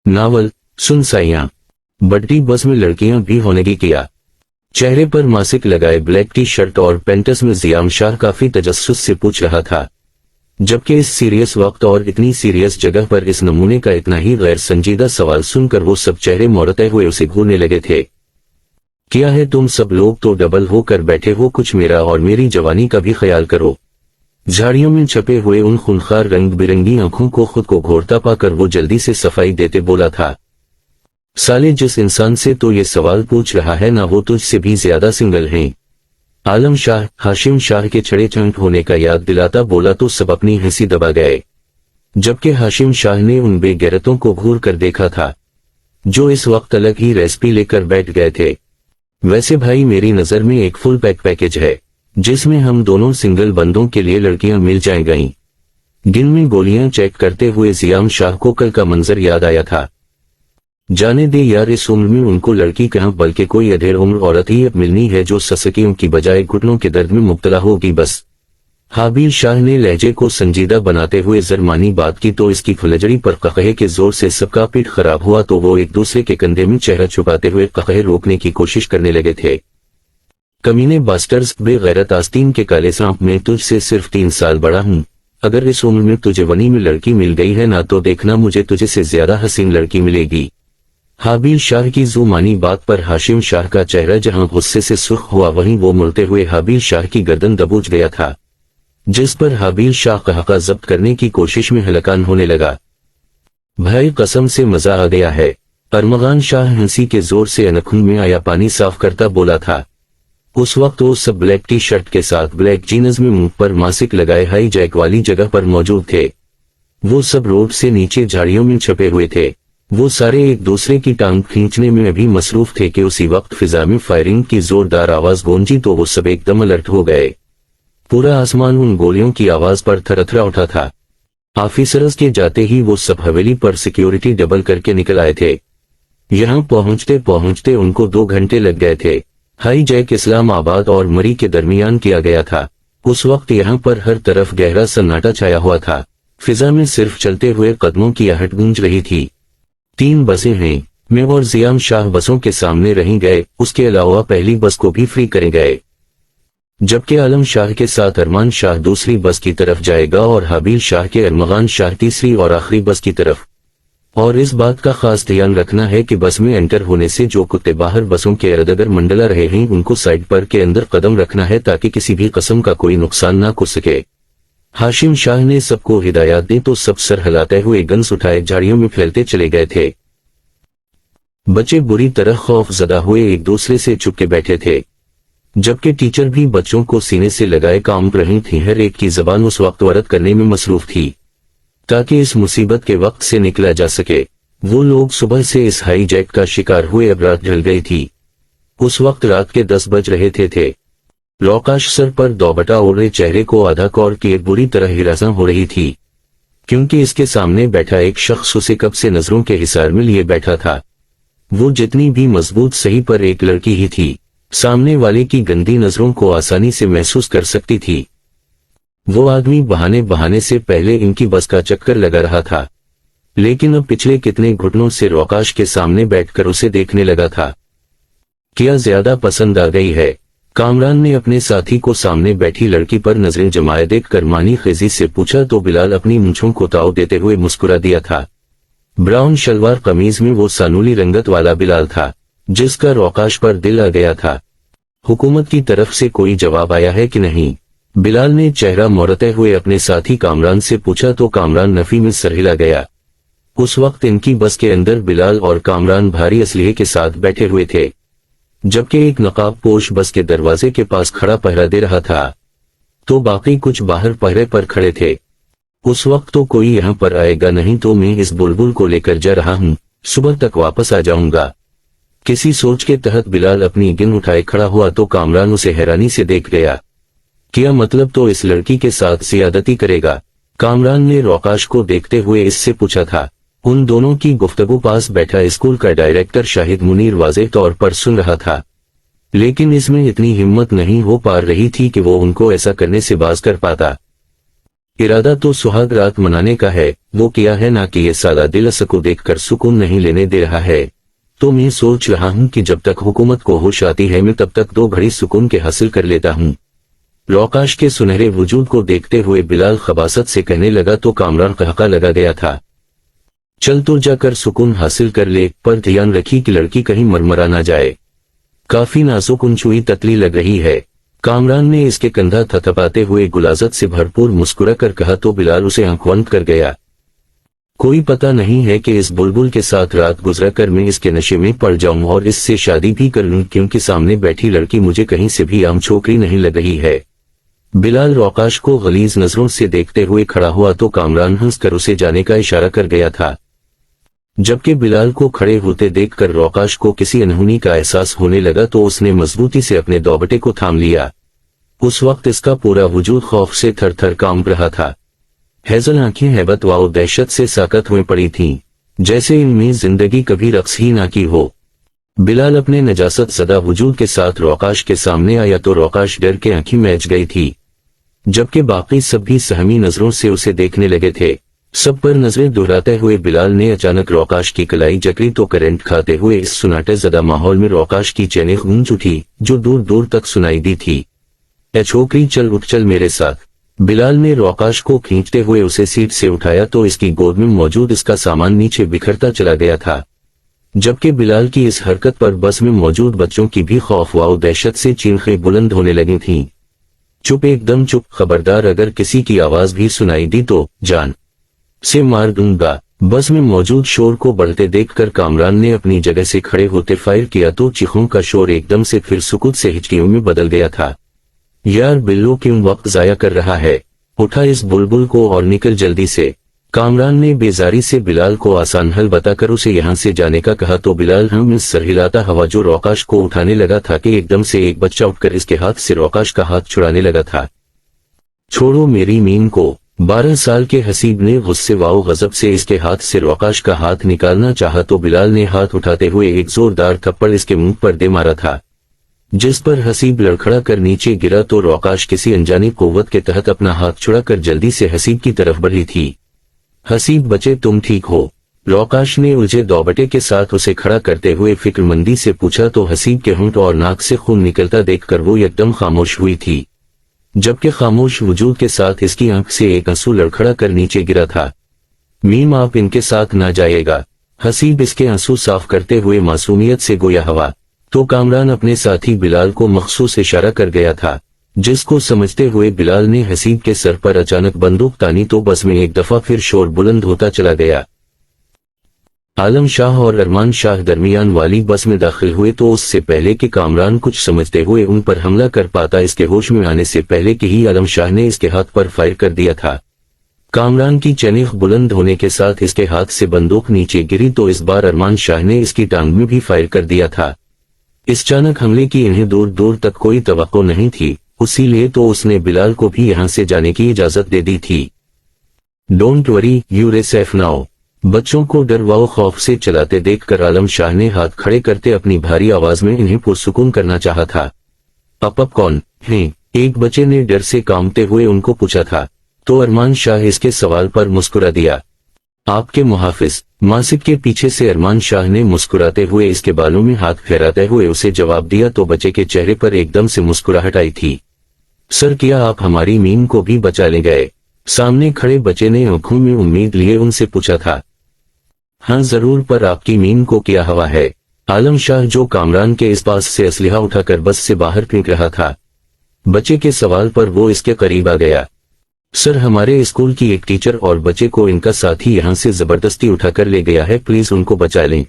Novel सुन साइयां। बढ़ती बस में लड़कियां भी होने की किया। चेहरे पर मास्क लगाए ब्लैक टी शर्ट और पेंटस में ज़ियाम शाह काफी तजस्सुस से पूछ रहा था, जबकि इस सीरियस वक्त और इतनी सीरियस जगह पर इस नमूने का इतना ही गैर संजीदा सवाल सुनकर वो सब चेहरे मोड़ते हुए उसे घूरने लगे थे। क्या है तुम सब लोग तो डबल हो कर बैठे हो, कुछ मेरा और मेरी जवानी का भी ख्याल करो। झाड़ियों में छपे हुए उन खूंखार रंग बिरंगी आंखों को खुद को घोरता पाकर वो जल्दी से सफाई देते बोला था, साले जिस इंसान से तो ये सवाल पूछ रहा है ना वो तुझसे भी ज्यादा सिंगल हैं। आलम शाह हाशिम शाह के छड़े चंट होने का याद दिलाता बोला तो सब अपनी हंसी दबा गए, जबकि हाशिम शाह ने उन बेगैरतों को घूर कर देखा था जो इस वक्त अलग ही रेसिपी लेकर बैठ गए थे। वैसे भाई मेरी नजर में एक फुल पैकेज है जिसमें हम दोनों सिंगल बंदों के लिए लड़कियां मिल जाएंगी। गिन में गोलियां चेक करते हुए ज़ियाम शाह को कल का मंजर याद आया था। जाने दे यार, इस उम्र में उनको लड़की कहाँ बल्कि कोई अधेड़ उम्र औरत ही अब मिलनी है जो ससकियों की बजाय घुटनों के दर्द में मुब्तला होगी बस। हाबिल शाह ने लहजे को संजीदा बनाते हुए जरमानी बात की तो इसकी फुलझड़ी पर कहे के जोर से सबका पीठ खराब हुआ तो वो एक दूसरे के कंधे में चेहरा छुपाते हुए कहे रोकने की कोशिश करने लगे थे। कमीने बास्टर्स, बेगैरत आस्तीन के काले सांप, मैं तुझसे सिर्फ 3 साल बड़ा हूँ। अगर इस उम्र में तुझे वनी में लड़की मिल गई है ना तो देखना मुझे तुझे से ज्यादा हसीन लड़की मिलेगी। हाबिल शाह की जुमानी बात पर हाशिम शाह का चेहरा जहां गुस्से से सुर्ख हुआ वहीं वो मुड़ते हुए हाबिल शाह की गर्दन दबोच गया था, जिस पर हाबिल शाह कहका जब्त करने की कोशिश में हलकान होने लगा। भाई कसम से मजा आ गया है। अरमगान शाह हंसी के जोर से अनखुन में आया पानी साफ करता बोला था। उस वक्त वो सब ब्लैक टी शर्ट के साथ ब्लैक जीन्स में मुंह पर मास्क लगाए हाई जैक वाली जगह पर मौजूद थे। वो सब रोड से नीचे झाड़ियों में छपे हुए थे। वो सारे एक दूसरे की टांग खींचने में भी मसरूफ थे कि उसी वक्त फिजा में फायरिंग की जोरदार आवाज गूंजी तो वो सब एकदम अलर्ट हो गए। पूरा आसमान उन गोलियों की आवाज पर थरथरा उठा था। ऑफिसर्स के जाते ही वो सब हवेली पर सिक्योरिटी डबल करके निकल आए थे। यहाँ पहुंचते पहुंचते उनको 2 घंटे लग गए थे। हाई जैक इस्लामाबाद और मरी के दरमियान किया गया था। उस वक्त यहाँ पर हर तरफ गहरा सन्नाटा छाया हुआ था। फिजा में सिर्फ चलते हुए कदमों की आहट गूंज रही थी। 3 बसें हैं। मैं और ज़ियाम शाह बसों के सामने रह गए, उसके अलावा पहली बस को भी फ्री करे गए, जबकि आलम शाह के साथ अरमान शाह दूसरी बस की तरफ जाएगा और हाबिल शाह के अरमगान शाह तीसरी और आखिरी बस की तरफ। और इस बात का खास ध्यान रखना है कि बस में एंटर होने से जो कुत्ते बाहर बसों के इर्द गिर्द मंडला रहे हैं उनको साइड पर के अंदर कदम रखना है ताकि किसी भी किस्म का कोई नुकसान ना हो सके। हाशिम शाह ने सबको हिदायत दी तो सब सर हिलाते हुए गन्स उठाए झाड़ियों में फैलते चले गए थे। बच्चे बुरी तरह खौफजदा हुए एक दूसरे से चुपके बैठे थे, जबकि टीचर भी बच्चों को सीने से लगाए काम रही थी। हर एक की जबान उस वक्त वरद करने में मसरूफ थी ताकि इस मुसीबत के वक्त से निकला जा सके। वो लोग सुबह से इस हाई जैक का शिकार हुए, अब रात ढल गई थी। उस वक्त रात के 10 बज रहे थे। लौकाश सर पर दोबटा ओढ़े चेहरे को आधा कौर किए बुरी तरह हिरासा हो रही थी, क्योंकि इसके सामने बैठा एक शख्स उसे कब से नजरों के हिसार में लिए बैठा था। वो जितनी भी मजबूत सही पर एक लड़की ही थी, सामने वाले की गंदी नजरों को आसानी से महसूस कर सकती थी। वो आदमी बहाने बहाने से पहले इनकी बस का चक्कर लगा रहा था, लेकिन अब पिछले कितने घुटनों से रौकाश के सामने बैठकर उसे देखने लगा था। क्या ज्यादा पसंद आ गई है? कामरान ने अपने साथी को सामने बैठी लड़की पर नजरें जमाए देखकर मानी खेजी से पूछा तो बिलाल अपनी मूंछों को ताव देते हुए मुस्कुरा दिया था। ब्राउन शलवार कमीज में वो सानूली रंगत वाला बिलाल था जिसका रौकाश पर दिल आ गया था। हुकूमत की तरफ से कोई जवाब आया है कि नहीं? बिलाल ने चेहरा मोड़ते हुए अपने साथी कामरान से पूछा तो कामरान नफी में सर हिला गया। उस वक्त इनकी बस के अंदर बिलाल और कामरान भारी असलहे के साथ बैठे हुए थे, जबकि एक नकाब पोश बस के दरवाजे के पास खड़ा पहरा दे रहा था, तो बाकी कुछ बाहर पहरे पर खड़े थे। उस वक्त तो कोई यहाँ पर आएगा नहीं तो मैं इस बुलबुल को लेकर जा रहा हूँ, सुबह तक वापस आ जाऊंगा। किसी सोच के तहत बिलाल अपनी गिन उठाए खड़ा हुआ तो कामरान उसे हैरानी से देख गया। क्या मतलब तो इस लड़की के साथ ज़ियादती करेगा? कामरान ने रौकाश को देखते हुए इससे पूछा था। उन दोनों की गुफ्तगू पास बैठा स्कूल का डायरेक्टर शाहिद मुनीर वाज़ेह तौर पर सुन रहा था, लेकिन इसमें इतनी हिम्मत नहीं हो पा रही थी कि वो उनको ऐसा करने से बाज कर पाता। इरादा तो सुहाग रात मनाने का है, वो किया है ना कि ये साला दिल को देखकर सुकून नहीं लेने दे रहा है। तो मैं सोच रहा हूँ कि जब तक हुकूमत को होश आती है मैं तब तक 2 घड़ी सुकून के हासिल कर लेता हूँ। रौकाश के सुनहरे वजूद को देखते हुए बिलाल खबासत से कहने लगा तो कामरान कहका लगा गया था। चल तो जाकर सुकून हासिल कर ले, पर ध्यान रखी कि लड़की कहीं मरमरा ना जाए। काफी नाजुक अनछुई ततली लग रही है। कामरान ने इसके कंधा थपथपाते हुए गुलाजत से भरपूर मुस्कुरा कर कहा तो बिलाल उसे आंख बंद कर गया। कोई पता नहीं है कि इस बुलबुल के साथ रात गुजरा कर मैं इसके नशे में पड़ जाऊं और इससे शादी भी कर लूं, क्योंकि सामने बैठी लड़की मुझे कहीं से भी आम छोकरी नहीं लग रही है। बिलाल रौकाश को गलीज नजरों से देखते हुए खड़ा हुआ तो कामरान हंसकर उसे जाने का इशारा कर गया था। जबकि बिलाल को खड़े होते देखकर रौकाश को किसी अनहोनी का एहसास होने लगा तो उसने मजबूती से अपने दौबटे को थाम लिया। उस वक्त इसका पूरा वजूद खौफ से थर थर कांप रहा था। हैजल आंखें हैबत व दहशत से साकत हुए पड़ी थीं, जैसे इनमें जिंदगी कभी रक्स ही ना की हो। बिलाल अपने नजासत ज़दा वजूद के साथ रौकाश के सामने आया तो रौकाश डर के आंखें मैच गई थी, जबकि बाकी सब भी सहमी नजरों से उसे देखने लगे थे। सब पर नजरें दोहराते हुए बिलाल ने अचानक रौकाश की कलाई जकड़ी तो करंट खाते हुए इस सुनाटे ज़दा माहौल में रौकाश की चैनें गूंज उठी जो दूर दूर तक सुनाई दी थी। ए छोकरी चल उठ चल मेरे साथ। बिलाल ने रौकाश को खींचते हुए उसे सीट से उठाया तो इसकी गोद में मौजूद इसका सामान नीचे बिखरता चला गया था, जबकि बिलाल की इस हरकत पर बस में मौजूद बच्चों की भी खौफ व दहशत से चीखें बुलंद होने लगी थीं। चुप, एकदम चुप, खबरदार अगर किसी की आवाज भी सुनाई दी तो जान से मार दूंगा। बस में मौजूद शोर को बढ़ते देखकर कामरान ने अपनी जगह से खड़े होते फायर किया तो चीखों का शोर एकदम से फिर सुकूत से हिचकियों में बदल गया था। यार बिल्लो क्यों वक्त जाया कर रहा है, उठा इस बुलबुल को और निकल जल्दी से। कामरान ने बेजारी से बिलाल को आसान हल बताकर उसे यहाँ से जाने का कहा तो बिलाल हम इस सरहिलाता हवा जो रौकाश को उठाने लगा था कि एकदम से एक बच्चा उठकर इसके हाथ से रौकाश का हाथ छुड़ाने लगा था। छोड़ो मेरी मीन को। 12 साल के हसीब ने गुस्से व गजब से इसके हाथ से रौकाश का हाथ निकालना चाहा तो बिलाल ने हाथ उठाते हुए एक जोरदार थप्पड़ इसके मुंह पर दे मारा था, जिस पर हसीब लड़खड़ा कर नीचे गिरा तो रौकाश किसी अनजानी कुव्वत के तहत अपना हाथ छुड़ाकर जल्दी से हसीब की तरफ बढ़ी थी। हसीब बचे, तुम ठीक हो? रौकाश ने उलझे दौबटे के साथ उसे खड़ा करते हुए फिक्रमंदी से पूछा तो हसीब के होंठ और नाक से खून निकलता देखकर वो एकदम खामोश हुई थी, जबकि खामोश वजूद के साथ इसकी आंख से एक आंसू लड़खड़ा कर नीचे गिरा था। मीम आप इनके साथ ना जाइएगा। हसीब इसके आंसू साफ करते हुए मासूमियत से गोया हवा तो कामरान अपने साथी बिलाल को मखसूस इशारा कर गया था, जिसको समझते हुए बिलाल ने हसीब के सर पर अचानक बंदूक तानी तो बस में एक दफा फिर शोर बुलंद होता चला गया। आलम शाह और अरमान शाह दरमियान वाली बस में दाखिल हुए तो उससे पहले कि कामरान कुछ समझते हुए उन पर हमला कर पाता इसके होश में आने से पहले कि ही आलम शाह ने इसके हाथ पर फायर कर दिया था। कामरान की चैनिख बुलंद होने के साथ इसके हाथ से बंदूक नीचे गिरी तो इस बार अरमान शाह ने इसकी टांग में भी फायर कर दिया था। इस अचानक हमले की इन्हें दूर दूर तक कोई तवक्को नहीं थी, इसीलिए तो उसने बिलाल को भी यहां से जाने की इजाजत दे दी थी। Don't worry, you're safe now. बच्चों को डर व खौफ से चलाते देखकर आलम शाह ने हाथ खड़े करते अपनी भारी आवाज में इन्हें पुरसुकून करना चाहा था। अब कौन है? एक बच्चे ने डर से कांपते हुए उनको पूछा था तो अरमान शाह इसके सवाल पर मुस्कुरा दिया। आपके मुहाफिज। मासिक के पीछे से अरमान शाह ने मुस्कुराते हुए इसके बालों में हाथ फेराते हुए उसे जवाब दिया तो बच्चे के चेहरे पर एकदम से मुस्कुराहट आई थी। सर, क्या आप हमारी मीम को भी बचा ले गए? सामने खड़े बच्चे ने आंखों में उम्मीद लिए उनसे पूछा था। हाँ जरूर, पर आपकी मीम को क्या हवा है? आलम शाह जो कामरान के इस पास से असलिहा उठाकर बस से बाहर फेंक रहा था। बच्चे के सवाल पर वो इसके करीब आ गया। सर, हमारे स्कूल की एक टीचर और बच्चे को इनका साथी यहाँ से जबरदस्ती उठाकर ले गया है, प्लीज उनको बचा लें।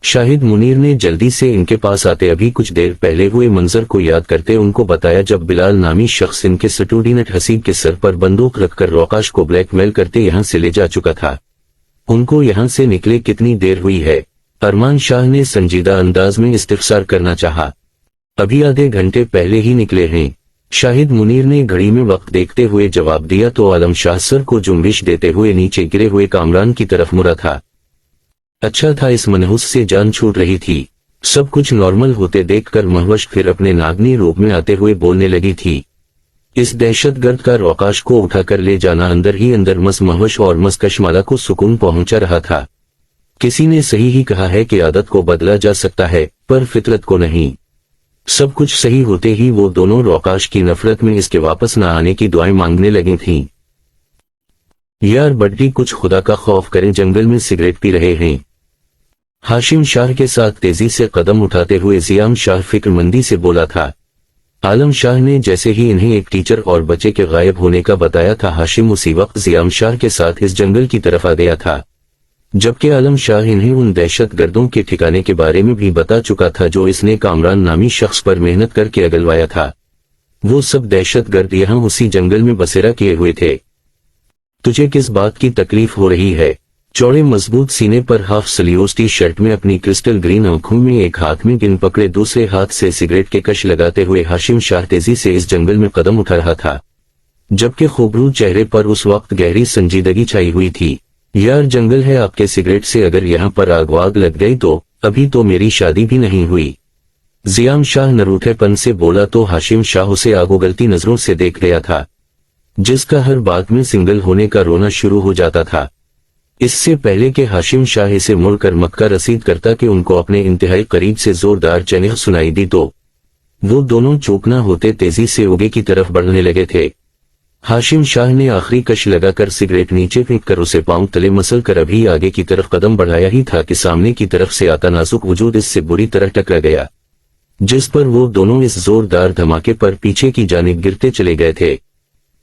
शाहिद मुनीर ने जल्दी से इनके पास आते अभी कुछ देर पहले हुए मंजर को याद करते उनको बताया जब बिलाल नामी शख्स इनके स्टूडेंट हसीब के सर पर बंदूक रखकर रौकाश को ब्लैकमेल करते यहाँ से ले जा चुका था। उनको यहाँ से निकले कितनी देर हुई है? अरमान शाह ने संजीदा अंदाज में इस्तिफसार करना चाहा। अभी आधे घंटे पहले ही निकले हैं, शाहिद मुनीर ने घड़ी में वक्त देखते हुए जवाब दिया तो आलम शाह सर को जुम्बिश देते हुए नीचे गिरे हुए कामरान की तरफ मुड़ा था। अच्छा था इस मनहूस से जान छूट रही थी। सब कुछ नॉर्मल होते देखकर महवश फिर अपने नागनी रूप में आते हुए बोलने लगी थी। इस दहशतगर्द का रौकाश को उठाकर ले जाना अंदर ही अंदर मसमहवश और मस्कशमाला को सुकून पहुंचा रहा था। किसी ने सही ही कहा है कि आदत को बदला जा सकता है पर फितरत को नहीं। सब कुछ सही होते ही वो दोनों रौकाश की नफरत में इसके वापस न आने की दुआएं मांगने लगी थीं। यार बड्डी कुछ खुदा का खौफ करें, जंगल में सिगरेट पी रहे हैं। हाशिम शाह के साथ तेजी से कदम उठाते हुए जियाम शाह फिक्रमंदी से बोला था। आलम शाह ने जैसे ही इन्हें एक टीचर और बच्चे के गायब होने का बताया था, हाशिम उसी वक्त जियाम शाह के साथ इस जंगल की तरफ आ गया था, जबकि आलम शाह इन्हें उन दहशतगर्दों के ठिकाने के बारे में भी बता चुका था जो इसने कामरान नामी शख्स पर मेहनत करके अगलवाया था। वो सब दहशतगर्द यहाँ उसी जंगल में बसेरा किए हुए थे। तुझे किस बात की तकलीफ हो रही है? चौड़े मजबूत सीने पर हाफ स्लीव्स टी शर्ट में अपनी क्रिस्टल ग्रीन आंखों में एक हाथ में गिन पकड़े दूसरे हाथ से सिगरेट के कश लगाते हुए हाशिम शाह तेजी से इस जंगल में कदम उठा रहा था, जबकि खूबरू चेहरे पर उस वक्त गहरी संजीदगी छाई हुई थी। यार जंगल है आपके, सिगरेट से अगर यहाँ पर आग वाग लग गई तो अभी तो मेरी शादी भी नहीं हुई। जियाम शाह नरूठेपन से बोला तो हाशिम शाह उसे आगोगलती नजरों से देख गया था, जिसका हर बात में सिंगल होने का रोना शुरू हो जाता था। इससे पहले कि हाशिम शाह इसे मुड़कर मक्का रसीद करता कि उनको अपने इंतहाई करीब से जोरदार चेनेह सुनाई दी तो वो दोनों चौकना होते तेजी से ओगे की तरफ बढ़ने लगे थे। हाशिम शाह ने आखिरी कश लगाकर सिगरेट नीचे फेंक कर उसे पांव तले मसल कर अभी आगे की तरफ कदम बढ़ाया ही था कि सामने की तरफ से आता नाजुक वजूद इससे बुरी तरह टकरा गया, जिस पर वो दोनों इस जोरदार धमाके पर पीछे की जानिब गिरते चले गए थे।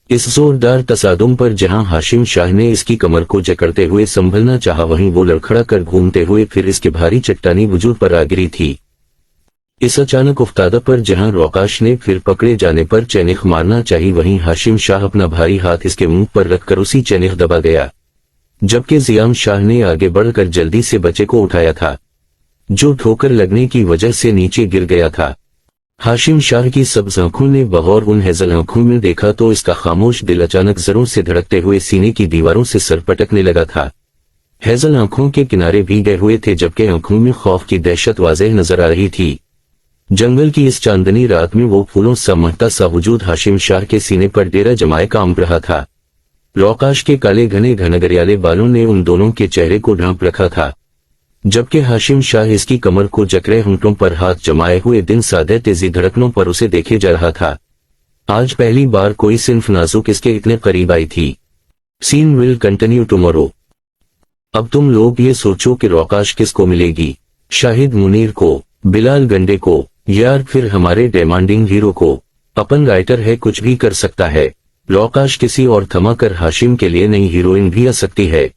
इस जोरदार तसादुम पर जहां हाशिम शाह ने इसकी कमर को जकड़ते हुए संभलना चाहा, वहीं वो लड़खड़ा कर घूमते हुए फिर इसके भारी चट्टानी वजूद पर आ गिरी थी। इस अचानक उफ्तादा पर जहां रौकाश ने फिर पकड़े जाने पर चैनिख मारना चाहिए, वहीं हाशिम शाह अपना भारी हाथ इसके मुंह पर रखकर उसी चैनिख दबा गया, जबकि जियाम शाह ने आगे बढ़कर जल्दी से बच्चे को उठाया था, जो ठोकर लगने की वजह से नीचे गिर गया था। हाशिम शाह की सब्ज आंखों ने बगौर उन हेजल आंखों में देखा तो इसका खामोश दिल अचानक जरों से धड़कते हुए सीने की दीवारों से सर पटकने लगा था। हेजल आंखों के किनारे भीगे हुए थे, जबकि आंखों में खौफ की दहशत वाज़ेह नजर आ रही थी। जंगल की इस चांदनी रात में वो फूलों सा महता सा वजूद हाशिम शाह के सीने पर डेरा जमाए काम रहा था। रौकाश के काले घने घनगरियाले बालों ने उन दोनों के चेहरे को ढांप रखा था, जबकि हाशिम शाह इसकी कमर को जकड़े होंठों पर हाथ जमाए हुए दिन सादे तेजी धड़कनों पर उसे देखे जा रहा था। आज पहली बार कोई सिंफ नाजुक इसके इतने करीब आई थी। Scene will continue tomorrow. अब तुम लोग ये सोचो कि रौकाश किसको मिलेगी, शाहिद मुनीर को, बिलाल गंडे को, यार फिर हमारे डिमांडिंग हीरो को। अपन राइटर है, कुछ भी कर सकता है। रौकाश किसी और थमा कर हाशिम के लिए नई हीरोइन भी आ सकती है।